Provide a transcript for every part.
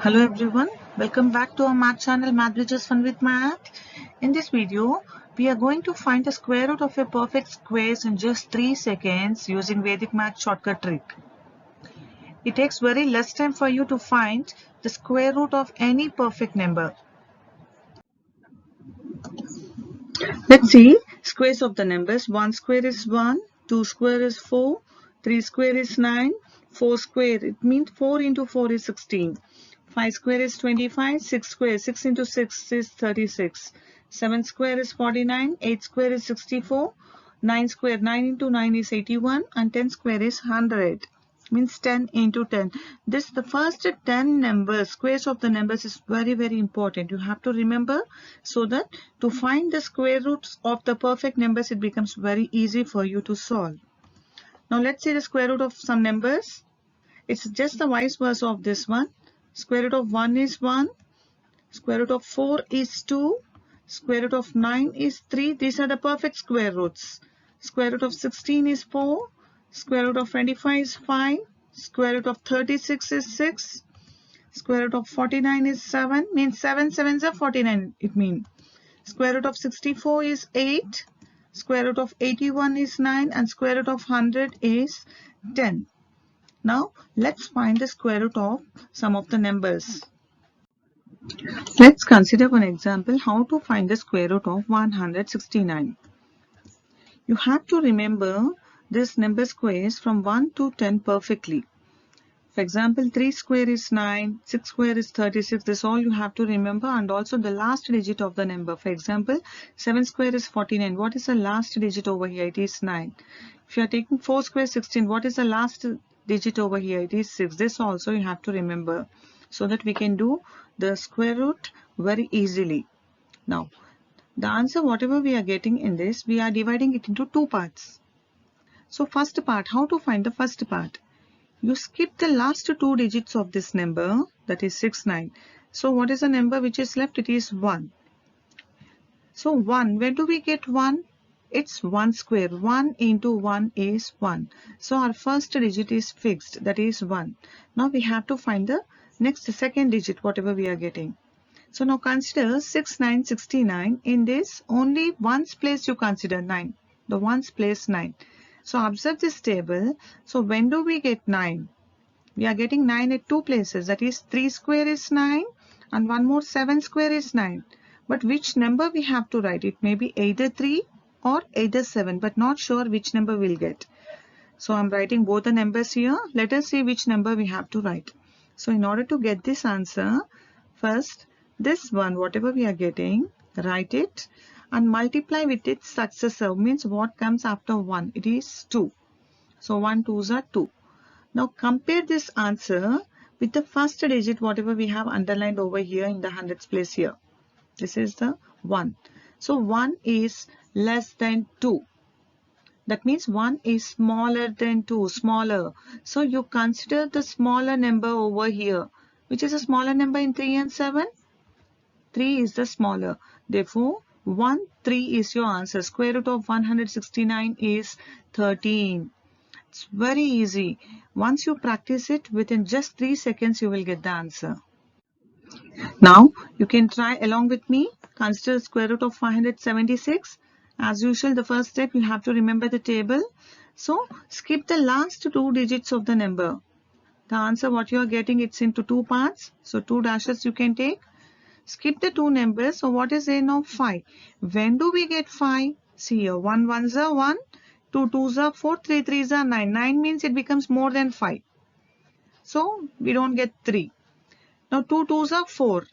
Hello everyone, welcome back to our math channel Math Bridges Fun with Math. In this video, we are going to find the square root of a perfect square in just 3 seconds using Vedic Math shortcut trick. It takes very less time for you to find the square root of any perfect number. Let's see squares of the numbers. 1 square is 1, 2 square is 4, 3 square is 9, 4 square, it means 4 into 4 is 16. 5 square is 25, 6 square, 6 into 6 is 36. 7 square is 49, 8 square is 64, 9 square, 9 into 9 is 81 and 10 square is 100. Means 10 into 10. This the first 10 numbers, squares of the numbers is very important. You have to remember so that to find the square roots of the perfect numbers it becomes very easy for you to solve. Now let's see the square root of some numbers. It's just the vice versa of this one. Square root of 1 is 1. Square root of 4 is 2. Square root of 9 is 3. These are the perfect square roots. Square root of 16 is 4. Square root of 25 is 5. Square root of 36 is 6. Square root of 49 is 7. Means 7 sevens are 49 it means. Square root of 64 is 8. Square root of 81 is 9. And square root of 100 is 10. Now let's find the square root of some of the numbers. Let's consider one example how to find the square root of 169. You have to remember this number squares from 1 to 10 perfectly. For example, 3 square is 9, 6 square is 36. This all you have to remember, and also the last digit of the number. For example, 7 square is 49. What is the last digit over here? It is 9. If you are taking 4 square 16, what is the last digit over here? It is 6. This also you have to remember so that we can do the square root very easily. Now, the answer whatever we are getting in this, we are dividing it into two parts. So first part, how to find the first part? You skip the last two digits of this number, that is 6, 9. So what is the number which is left? It is 1. So 1, where do we get 1? It's 1 square. 1 into 1 is 1. So our first digit is fixed, that is 1. Now we have to find the next second digit, whatever we are getting. So now consider 6, 9, 69. In this, only ones place you consider 9. The ones place 9. So observe this table. So when do we get 9? We are getting 9 at two places. That is 3 square is 9 and one more 7 square is 9. But which number we have to write? It may be either 3 or either 7, but not sure which number we'll get. So I'm writing both the numbers here. Let us see which number we have to write. So in order to get this answer, first this one, whatever we are getting, write it and multiply with its successor. Means what comes after 1? It is 2. So 1 2s are 2. Now compare this answer with the first digit, whatever we have underlined over here in the hundreds place here. This is the 1. So 1 is less than 2. That means 1 is smaller than 2, smaller. So you consider the smaller number over here. Which is a smaller number in 3 and 7? 3 is the smaller. Therefore, 1, 3 is your answer. Square root of 169 is 13. It's very easy. Once you practice it, within just 3 seconds, you will get the answer. Now, you can try along with me. Consider square root of 576. As usual, the first step, you have to remember the table. So, skip the last two digits of the number. The answer, what you are getting, it's into two parts. So, 2 dashes you can take. Skip the two numbers. So, what is there now? 5. When do we get 5? See here, 1 1s are 1. 2 2s are 4, 3 3s are 9. 9 means it becomes more than 5. So, we don't get 3. Now 2 2s are 4.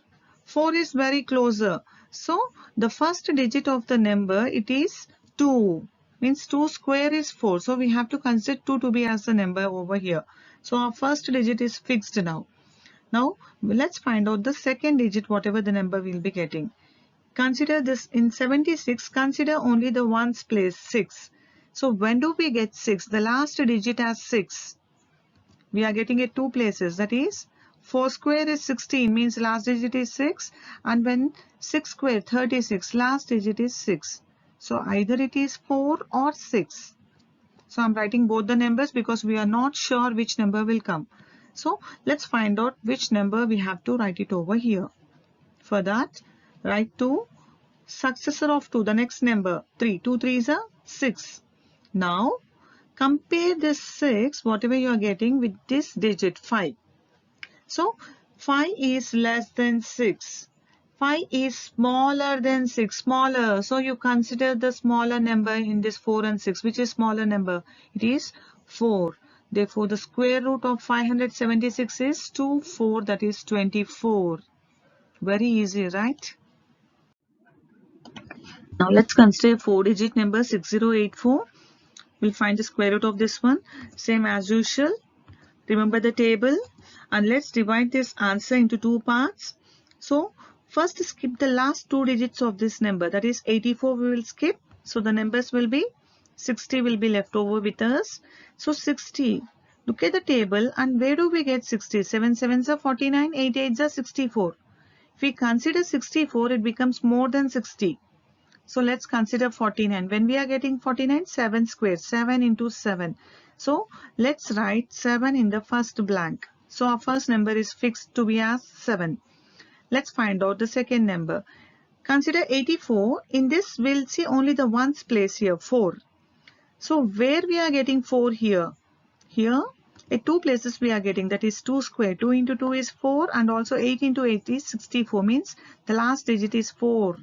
4 is very closer. So the first digit of the number, it is 2. Means 2 square is 4. So we have to consider 2 to be as the number over here. So our first digit is fixed now. Now let's find out the second digit, whatever the number we'll be getting. Consider this in 76. Consider only the ones place 6. So when do we get 6? The last digit as 6. We are getting it two places. That is 4 square is 16, means last digit is 6, and when 6 square 36, last digit is 6. So either it is 4 or 6. So I'm writing both the numbers because we are not sure which number will come. So let's find out which number we have to write it over here. For that, write 2, successor of 2, the next number 3. 2 3s are 6. Now compare this 6, whatever you are getting, with this digit 5. So 5 is less than 6. 5 is smaller than 6, smaller. So you consider the smaller number in this 4 and 6. Which is smaller number? It is 4. Therefore, the square root of 576 is 2, 4, that is 24. Very easy, right? Now let's consider 4-digit number 6084. We'll find the square root of this one. Same as usual. Remember the table. And let's divide this answer into 2 parts. So first skip the last 2 digits of this number, that is 84 we will skip. So the numbers will be 60 will be left over with us. So 60. Look at the table and where do we get 60? 7 7s are 49, 8 8s are 64. If we consider 64, it becomes more than 60. So let's consider 49. When we are getting 49, 7 squared, 7 into 7. So let's write 7 in the first blank. So our first number is fixed to be as 7. Let's find out the second number. Consider 84. In this, we'll see only the ones place here, 4. So where we are getting 4 here? Here, at 2 places we are getting, that is 2 square. 2 into 2 is 4 and also 8 into 8 is 64. Means the last digit is 4.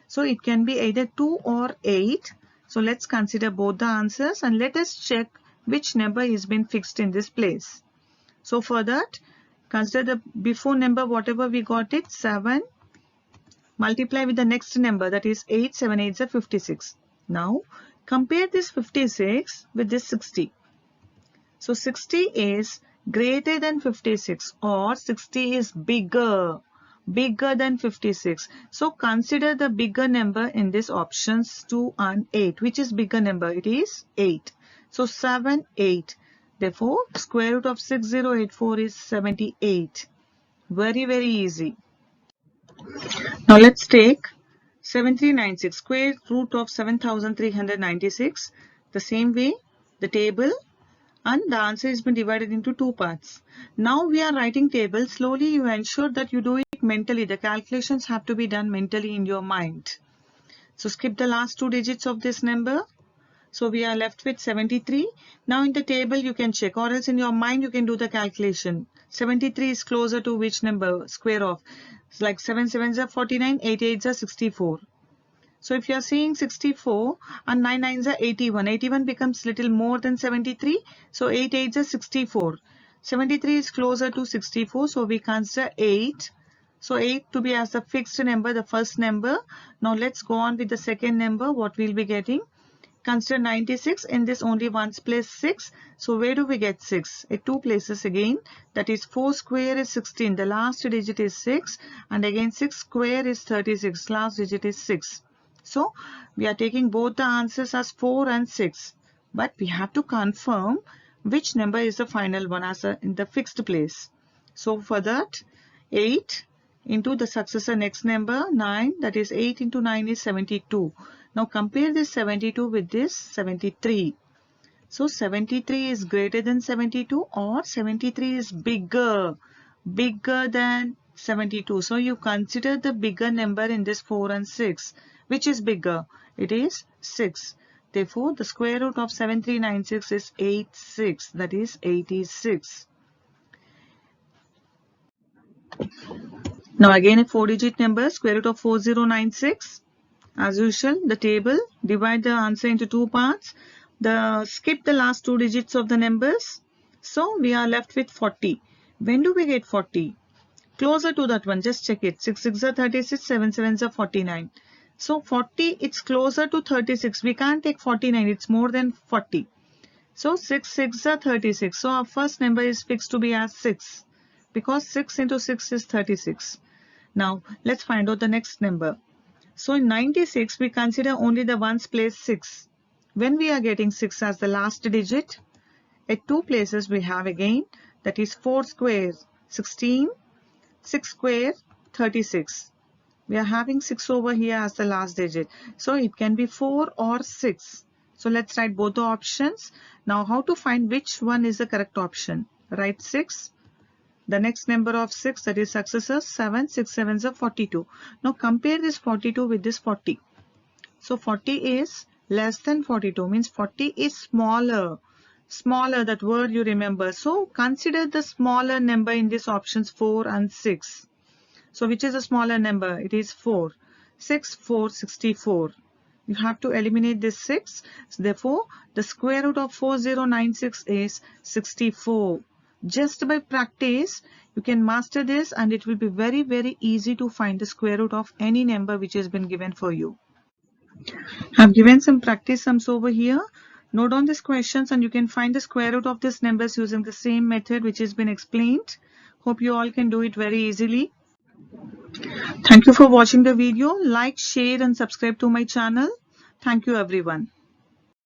So it can be either 2 or 8. So let's consider both the answers and let us check which number has been fixed in this place. So for that, consider the before number, whatever we got it, 7. Multiply with the next number, that is 8. 7 8s are 56. Now compare this 56 with this 60. So 60 is greater than 56 or 60 is bigger than 56. So consider the bigger number in this options 2 and 8. Which is bigger number? It is 8. So 7, 8. Therefore, square root of 6084 is 78. Very, very easy. Now let's take 7396, square root of 7396. The same way, the table, and the answer has been divided into 2 parts. Now we are writing table. Slowly you ensure that you do it mentally. The calculations have to be done mentally in your mind. So skip the last 2 digits of this number. So we are left with 73. Now in the table you can check, or else in your mind you can do the calculation. 73 is closer to which number? Square of. It's like 7 7s are 49, 8 8s are 64. So if you are seeing 64 and 9 9s are 81. 81 becomes little more than 73. So 8 8s are 64. 73 is closer to 64. So we consider 8. So 8 to be as the fixed number, the first number. Now let's go on with the second number. What we'll be getting? Consider 96. In this only ones place 6. So where do we get 6? At 2 places again. That is 4 square is 16. The last digit is 6. And again 6 square is 36. Last digit is 6. So we are taking both the answers as 4 and 6. But we have to confirm which number is the final one as in the fixed place. So for that, 8 into the successor next number 9. That is 8 into 9 is 72. Now compare this 72 with this 73. So 73 is greater than 72 or 73 is bigger than 72. So you consider the bigger number in this 4 and 6. Which is bigger? It is 6. Therefore, the square root of 7396 is 86. That is 86. Now again a 4-digit number, square root of 4096. As usual, the table, divide the answer into 2 parts. Skip the last 2 digits of the numbers. So we are left with 40. When do we get 40? Closer to that one, just check it. 6 6 are 36, 7 7s are 49. So 40, it's closer to 36. We can't take 49, it's more than 40. So 6 6 are 36. So our first number is fixed to be as 6. Because 6 into 6 is 36. Now let's find out the next number. So in 96, we consider only the ones place 6. When we are getting 6 as the last digit, at 2 places we have again, that is 4 square 16, 6 square 36. We are having 6 over here as the last digit. So it can be 4 or 6. So let's write both the options. Now how to find which one is the correct option? Write 6 The next number of 6, that is successors, 7. 6 sevens are 42. Now compare this 42 with this 40. So 40 is less than 42, means 40 is smaller. Smaller, that word you remember. So consider the smaller number in these options 4 and 6. So which is a smaller number? It is 4. 6, 4, 64. You have to eliminate this 6. Therefore, the square root of 4096 is 64. Just by practice, you can master this and it will be very, very easy to find the square root of any number which has been given for you. I've given some practice sums over here. Note down these questions and you can find the square root of these numbers using the same method which has been explained. Hope you all can do it very easily. Thank you for watching the video. Like, share and subscribe to my channel. Thank you everyone.